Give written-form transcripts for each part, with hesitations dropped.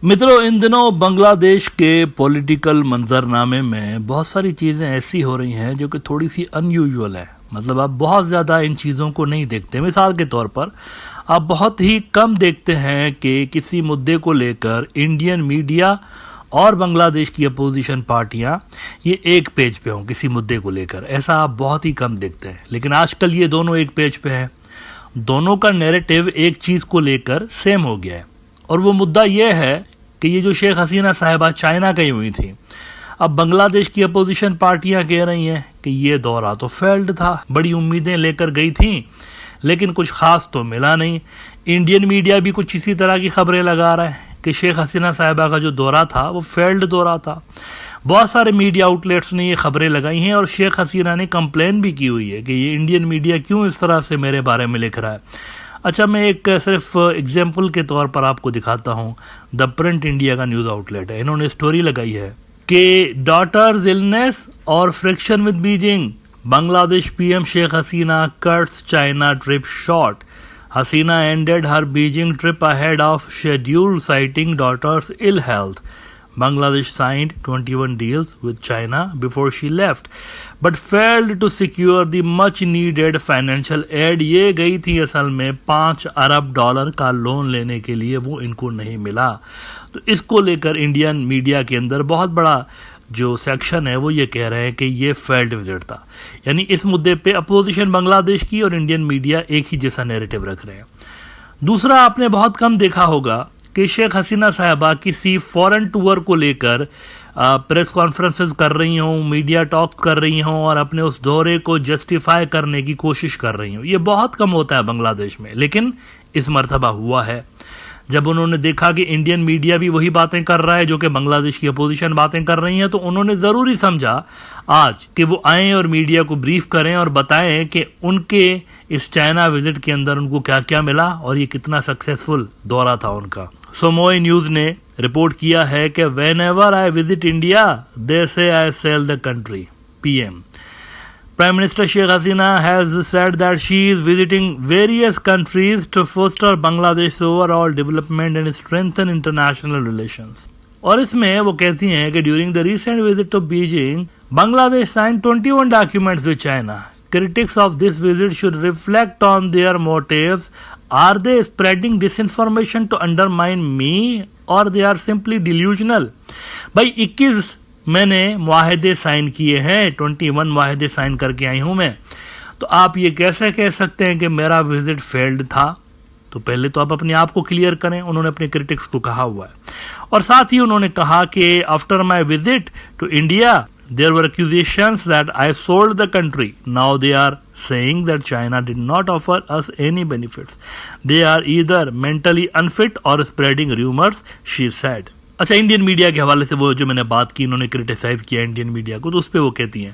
मित्रों, इन दिनों बांग्लादेश के पॉलिटिकल मंजरनामे में बहुत सारी चीज़ें ऐसी हो रही हैं जो कि थोड़ी सी अनयूजुअल है। मतलब आप बहुत ज़्यादा इन चीज़ों को नहीं देखते। मिसाल के तौर पर आप बहुत ही कम देखते हैं कि किसी मुद्दे को लेकर इंडियन मीडिया और बांग्लादेश की अपोजिशन पार्टियां ये एक पेज पे हों किसी मुद्दे को लेकर। ऐसा आप बहुत ही कम देखते हैं, लेकिन आजकल ये दोनों एक पेज पे हैं। दोनों का नैरेटिव एक चीज़ को लेकर सेम हो गया है, और वो मुद्दा ये है कि ये जो शेख हसीना साहिबा चाइना गई हुई थी, अब बांग्लादेश की अपोजिशन पार्टियां कह रही हैं कि ये दौरा तो फेल्ड था, बड़ी उम्मीदें लेकर गई थी लेकिन कुछ खास तो मिला नहीं। इंडियन मीडिया भी कुछ इसी तरह की खबरें लगा रहा है कि शेख हसीना साहिबा का जो दौरा था वो फेल्ड दौरा था। बहुत सारे मीडिया आउटलेट्स ने ये खबरें लगाई हैं और शेख हसीना ने कंप्लेन भी की हुई है कि ये इंडियन मीडिया क्यों इस तरह से मेरे बारे में लिख रहा है। अच्छा, मैं एक सिर्फ एग्जाम्पल के तौर पर आपको दिखाता हूँ। द प्रिंट इंडिया का न्यूज़ आउटलेट है, इन्होंने स्टोरी लगाई है कि डॉटर्स इलनेस और friction with Beijing, Bangladesh PM Sheikh Hasina cuts China trip short. Hasina ended her Beijing trip ahead of schedule, citing daughter's ill health. Bangladesh signed 21 deals with China before she left, but failed to secure the much needed financial aid. ये गई थी असल में $5 अरब का loan लेने के लिए, वो इनको नहीं मिला। तो इसको लेकर इंडियन मीडिया के अंदर बहुत बड़ा जो सेक्शन है वो ये कह रहे हैं कि ये फेल्ड विजिट था। यानी इस मुद्दे पे अपोजिशन बांग्लादेश की और इंडियन मीडिया एक ही जैसा नैरेटिव रख रहे हैं। दूसरा, आपने बहुत कम देखा होगा कि शेख हसीना साहिबा किसी फॉरेन टूर को लेकर प्रेस कॉन्फ्रेंसेस कर रही हों, मीडिया टॉक कर रही हों और अपने उस दौरे को जस्टिफाई करने की कोशिश कर रही हों। ये बहुत कम होता है बांग्लादेश में, लेकिन इस मर्तबा हुआ है। जब उन्होंने देखा कि इंडियन मीडिया भी वही बातें कर रहा है जो कि बांग्लादेश की अपोजिशन बातें कर रही हैं, तो उन्होंने ज़रूरी समझा आज कि वो आएँ और मीडिया को ब्रीफ करें और बताएं कि उनके इस चाइना विजिट के अंदर उनको क्या क्या मिला और ये कितना सक्सेसफुल दौरा था उनका। सोमोई न्यूज़ ने रिपोर्ट किया है कि whenever I visit India they say I sell the country. PM Prime Minister Sheikh Hasina has said that she is visiting various countries to foster Bangladesh's overall development and strengthen international relations. और इसमें वो कहती हैं कि during the recent visit to Beijing, Bangladesh signed 21 documents with China. Critics of this visit should reflect on their motives. Are they spreading disinformation to undermine me or they are simply delusional? भाई 21 मैंने मुआहदे sign किए हैं, 21 मुआहदे sign करके आई हूं मैं, तो आप ये कैसे कह सकते हैं कि मेरा विजिट फेल्ड था? तो पहले तो आप अपने आप को क्लियर करें। उन्होंने अपने क्रिटिक्स को कहा हुआ है। और साथ ही उन्होंने कहा कि after my visit to India there were accusations that I sold the country. Now they are saying that China did not offer us any benefits. They are either mentally unfit or spreading rumors, she said. अच्छा, Indian media के हवाले से वो जो मैंने बात की, इन्होंने क्रिटिसाइज किया इंडियन मीडिया को, तो उस पर वो कहती हैं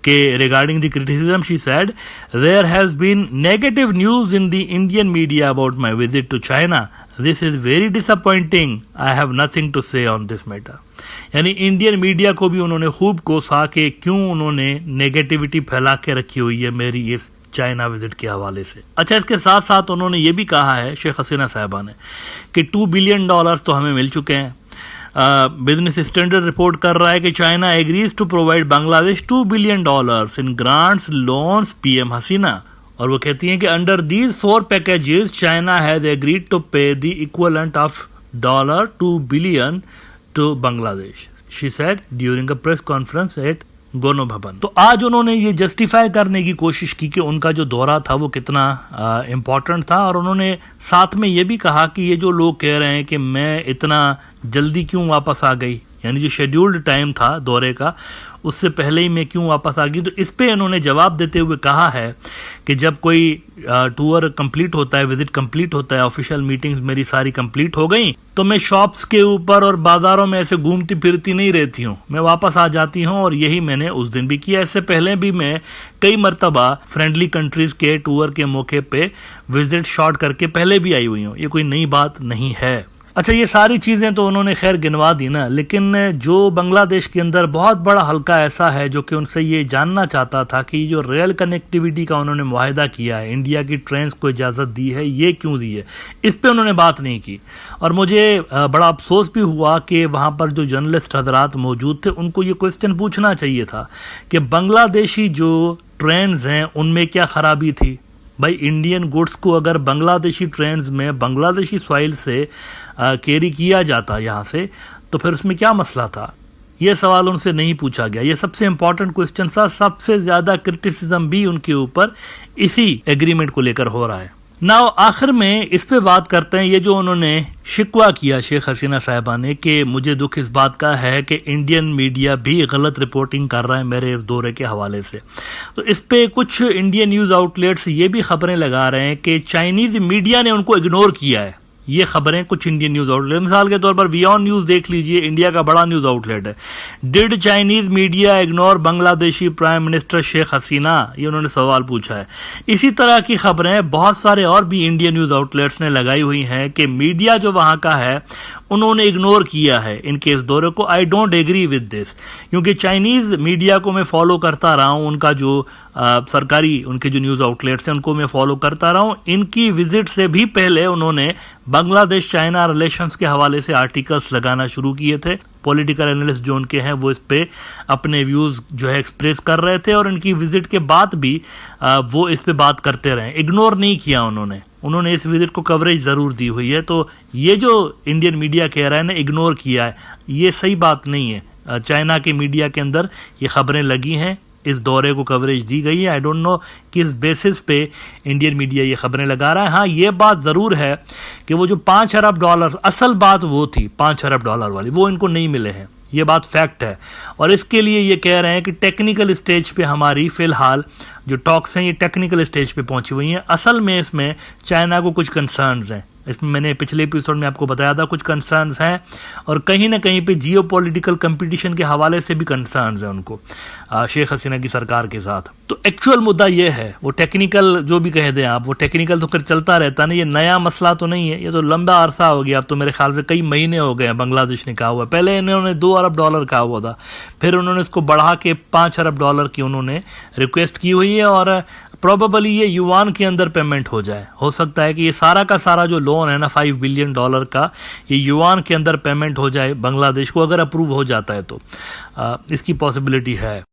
कि regarding the criticism she said there has been negative news in the Indian media about my visit to China. This is very disappointing. I have nothing to say on this matter. यानी Indian media को भी उन्होंने खूब कोसा कि क्यों उन्होंने negativity फैला के रखी हुई है मेरी इस चाइना विजिट के हवाले से। अच्छा, इसके साथ साथ उन्होंने ये भी कहा है शेख हसीना साहिबा ने कि $2 बिलियन तो हमें मिल चुके हैं। बिजनेस स्टैंडर्ड रिपोर्ट कर रहा है कि China agrees to provide Bangladesh $2 billion in grants loans PM Hasina. और वो कहती हैं कि under these 4 packages China has agreed to pay the equivalent of $2 billion to Bangladesh, she said during a press conference at Gono Bhaban. तो आज उन्होंने ये जस्टिफाई करने की कोशिश की कि उनका जो दौरा था वो कितना इम्पोर्टेंट था, और उन्होंने साथ में ये भी कहा कि ये जो लोग कह रहे हैं कि मैं इतना जल्दी क्यों वापस आ गई, यानी जो शेड्यूल्ड टाइम था दौरे का उससे पहले ही मैं क्यों वापस आ गई। तो इस पे इन्होंने जवाब देते हुए कहा है कि जब कोई टूर कंप्लीट होता है, विजिट कंप्लीट होता है, ऑफिशियल मीटिंग्स मेरी सारी कंप्लीट हो गई, तो मैं शॉप्स के ऊपर और बाजारों में ऐसे घूमती फिरती नहीं रहती हूँ, मैं वापस आ जाती हूँ। और यही मैंने उस दिन भी किया। इससे पहले भी मैं कई मरतबा फ्रेंडली कंट्रीज के टूर के मौके पे विजिट शॉर्ट करके पहले भी आई हुई हूँ, ये कोई नई बात नहीं है। अच्छा, ये सारी चीज़ें तो उन्होंने खैर गिनवा दी ना, लेकिन जो बांग्लादेश के अंदर बहुत बड़ा हल्का ऐसा है जो कि उनसे ये जानना चाहता था कि जो रेल कनेक्टिविटी का उन्होंने मुआहिदा किया है, इंडिया की ट्रेन्स को इजाज़त दी है, ये क्यों दी है, इस पे उन्होंने बात नहीं की। और मुझे बड़ा अफसोस भी हुआ कि वहाँ पर जो जर्नलिस्ट हजरात मौजूद थे उनको ये क्वेश्चन पूछना चाहिए था कि बांग्लादेशी जो ट्रेन्स हैं उनमें क्या खराबी थी। भाई, इंडियन गुड्स को अगर बांग्लादेशी ट्रेन्स में बांग्लादेशी सॉइल से कैरी किया जाता यहाँ से, तो फिर उसमें क्या मसला था, ये सवाल उनसे नहीं पूछा गया। ये सबसे इंपॉर्टेंट क्वेश्चन था, सबसे ज़्यादा क्रिटिसिज्म भी उनके ऊपर इसी एग्रीमेंट को लेकर हो रहा है। नाउ आखिर में इस पे बात करते हैं, ये जो उन्होंने शिकवा किया शेख हसीना साहिबा ने कि मुझे दुख इस बात का है कि इंडियन मीडिया भी गलत रिपोर्टिंग कर रहा है मेरे इस दौरे के हवाले से। तो इस पे कुछ इंडियन न्यूज़ आउटलेट्स ये भी खबरें लगा रहे हैं कि चाइनीज़ मीडिया ने उनको इग्नोर किया है। ये खबरें कुछ इंडियन न्यूज़ आउटलेट, मिसाल के तौर पर वियॉन न्यूज़ देख लीजिए, इंडिया का बड़ा न्यूज़ आउटलेट है। Did Chinese media ignore Bangladeshi prime minister Sheikh Hasina, ये उन्होंने सवाल पूछा है। इसी तरह की खबरें बहुत सारे और भी इंडियन न्यूज़ आउटलेट्स ने लगाई हुई हैं कि मीडिया जो वहाँ का है उन्होंने इग्नोर किया है इनके इस दौरे को। I don't agree with this, क्योंकि चाइनीज़ मीडिया को मैं फॉलो करता रहा हूँ, उनका जो सरकारी उनके जो न्यूज़ आउटलेट्स हैं उनको मैं फॉलो करता रहा हूँ। इनकी विजिट से भी पहले उन्होंने बांग्लादेश चाइना रिलेशंस के हवाले से आर्टिकल्स लगाना शुरू किए थे। पॉलिटिकल एनालिस्ट जो उनके हैं वो इस पे अपने व्यूज़ जो है एक्सप्रेस कर रहे थे, और इनकी विजिट के बाद भी वो इस पे बात करते रहे, इग्नोर नहीं किया उन्होंने इस विजिट को कवरेज ज़रूर दी हुई है। तो ये जो इंडियन मीडिया कह रहा है ना इग्नोर किया है, ये सही बात नहीं है। चाइना के मीडिया के अंदर ये खबरें लगी हैं, इस दौरे को कवरेज दी गई है। आई डोंट नो किस बेसिस पे इंडियन मीडिया ये खबरें लगा रहा है। हाँ, ये बात ज़रूर है कि वो जो $5 अरब, असल बात वो थी $5 अरब वाली, वो इनको नहीं मिले हैं, ये बात फैक्ट है। और इसके लिए ये कह रहे हैं कि टेक्निकल स्टेज पे हमारी फ़िलहाल जो टॉक्स हैं ये टेक्निकल स्टेज पे पहुंची हुई हैं। असल में इसमें चाइना को कुछ कंसर्न्स हैं, इसमें मैंने पिछले एपिसोड में आपको बताया था कुछ कंसर्न्स हैं, और कहीं ना कहीं पे जियोपॉलिटिकल कंपटीशन के हवाले से भी कंसर्न्स हैं उनको शेख हसीना की सरकार के साथ। तो एक्चुअल मुद्दा ये है, वो टेक्निकल जो भी कह दें आप, वो टेक्निकल तो फिर चलता रहता ना, ये नया मसला तो नहीं है, ये तो लंबा अरसा हो गया। अब तो मेरे ख्याल से कई महीने हो गए हैं बांग्लादेश ने कहा हुआ। पहले इन्होंने $2 अरब कहा हुआ था, फिर उन्होंने इसको बढ़ा के $5 अरब की उन्होंने रिक्वेस्ट की हुई है, और प्रोबेबली ये युआन के अंदर पेमेंट हो जाए। हो सकता है कि ये सारा का सारा जो लोन है ना $5 बिलियन का, ये युआन के अंदर पेमेंट हो जाए बांग्लादेश को, अगर अप्रूव हो जाता है तो इसकी पॉसिबिलिटी है।